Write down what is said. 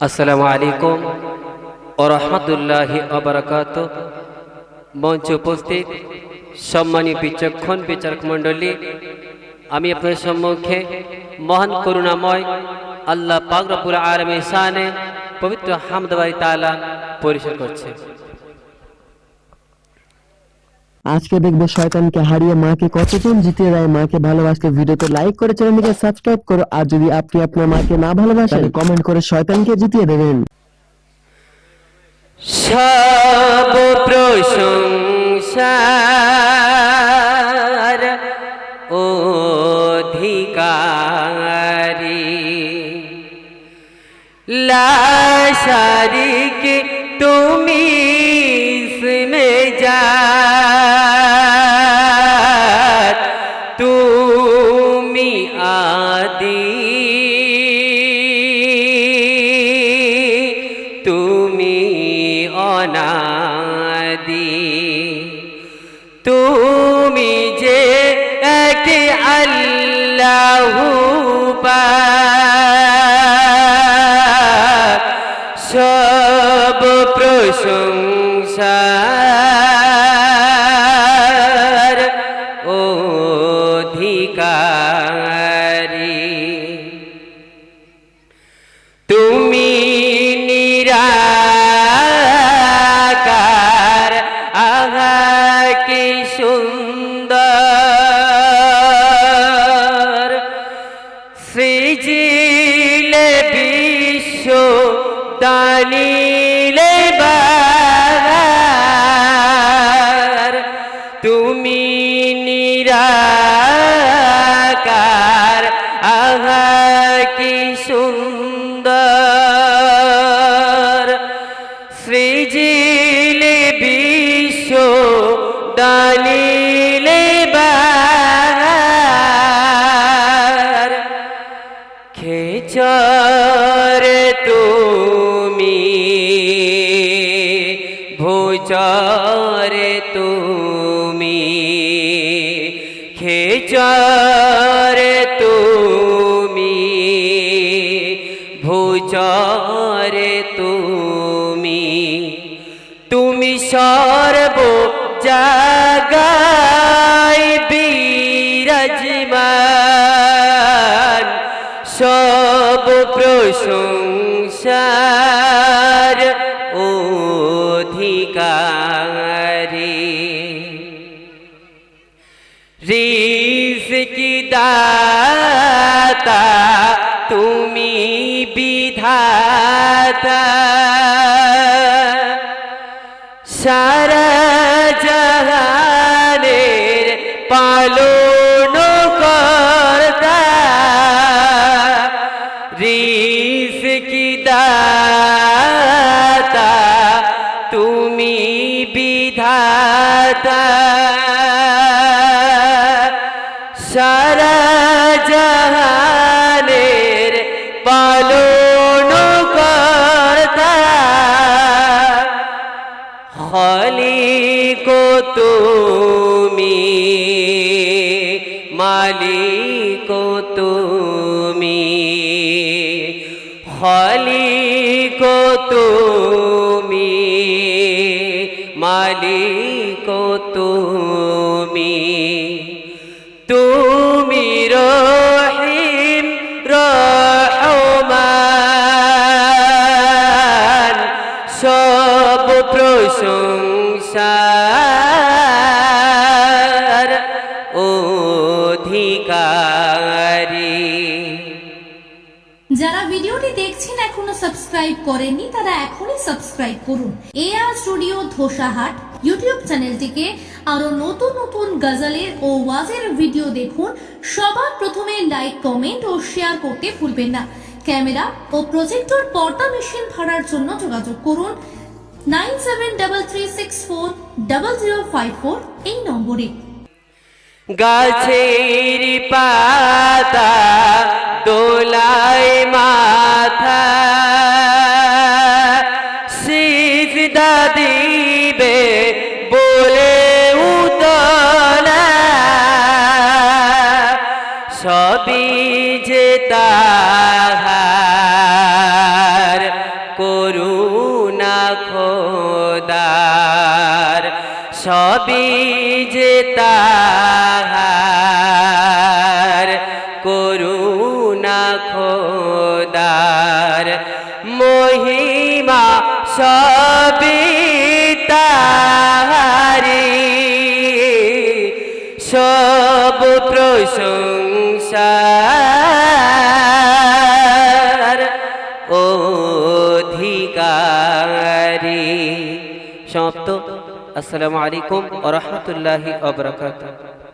আসসালামু আলাইকুম ওয়া রাহমাতুল্লাহি ওয়া বারাকাতুহু। মঞ্চে উপস্থিত সম্মানীয় বিচক্ষণ বিচারক মণ্ডলী, আমি আপনাদের সম্মুখে মহান করুণাময় আল্লাহ পাক রব্বুল আলামিনের শানে পবিত্র হামদ বাড়ি তাআলা পরিবেশন করছি। আজকে দেখবো শয়তানকে হারিয়ে মাকে কতজন জিতিয়ে দেয়। মাকে ভালোবাসলে ভিডিওতে লাইক করে চ্যানেলটিকে সাবস্ক্রাইব করো, আর যদি আপনি আপনার মাকে না ভালোবাসেন কমেন্ট করে শয়তানকে জিতিয়ে দেবেন। সব প্রশংসার অধিকারী লা শারিক তুমি ইসমে জাত, তুমি আদি, তুমি অনাদি, তুমি যে এক আল্লাহু পাক, সব প্রশংসার অধিকারী। তুমি নিরাকার, আহা কি সুন্দর, সৃজিলে বিশ্ব দানিলে বাহার। তুমি নিরাকার, আহা কি সুন্দর, সৃজিলে বিশ্ব দানিলে বাহার। খেচরে তুমি, ভোচরে তুমি, খেচরে তুমি, ভোচরে তুমি, তুমি সর্ব জাগায় বিরাজমান, সব প্রশংসার অধিকারী। রিজকি দাতা তুমি বিধাতা, সারা জাহানের পালন কর্তা। রিজকি দাতা তুমি বিধাতা, সারা জাহানের পালন কর্তা। খালিক তুমি, মালিক তুমি, খালিক তুমি, মালিক তুমি, তুমি রহিম রহমান, সব প্রশংসার অধিকারী। যারা ভিডিওটি দেখছেন এখনো সাবস্ক্রাইব করেননি তারা এখনই সাবস্ক্রাইব করুন। এআর স্টুডিও ধোসাহাট ইউটিউব চ্যানেলটিকে আরো নতুন নতুন গজলের ও ওয়াজের ভিডিও দেখুন। সবার প্রথমে লাইক, কমেন্ট ও শেয়ার করতে ভুলবেন না। ক্যামেরা ও প্রজেক্টর পর্দা মেশিন ভাড়ার জন্য যোগাযোগ করুন 9733640054 এই নম্বরে। গাছের পাতা দোলায় মাথা, সিজদা দিবে বলে উতলা, সবই যে তাহার সবই যে তাহার করুণা খোদার মহিমা সবই তাহারি সব প্রশংসার অধিকারী। সমাপ্ত। আসসালামু আলাইকুম ওয়া রাহমাতুল্লাহি ওয়া বারাকাতুহু।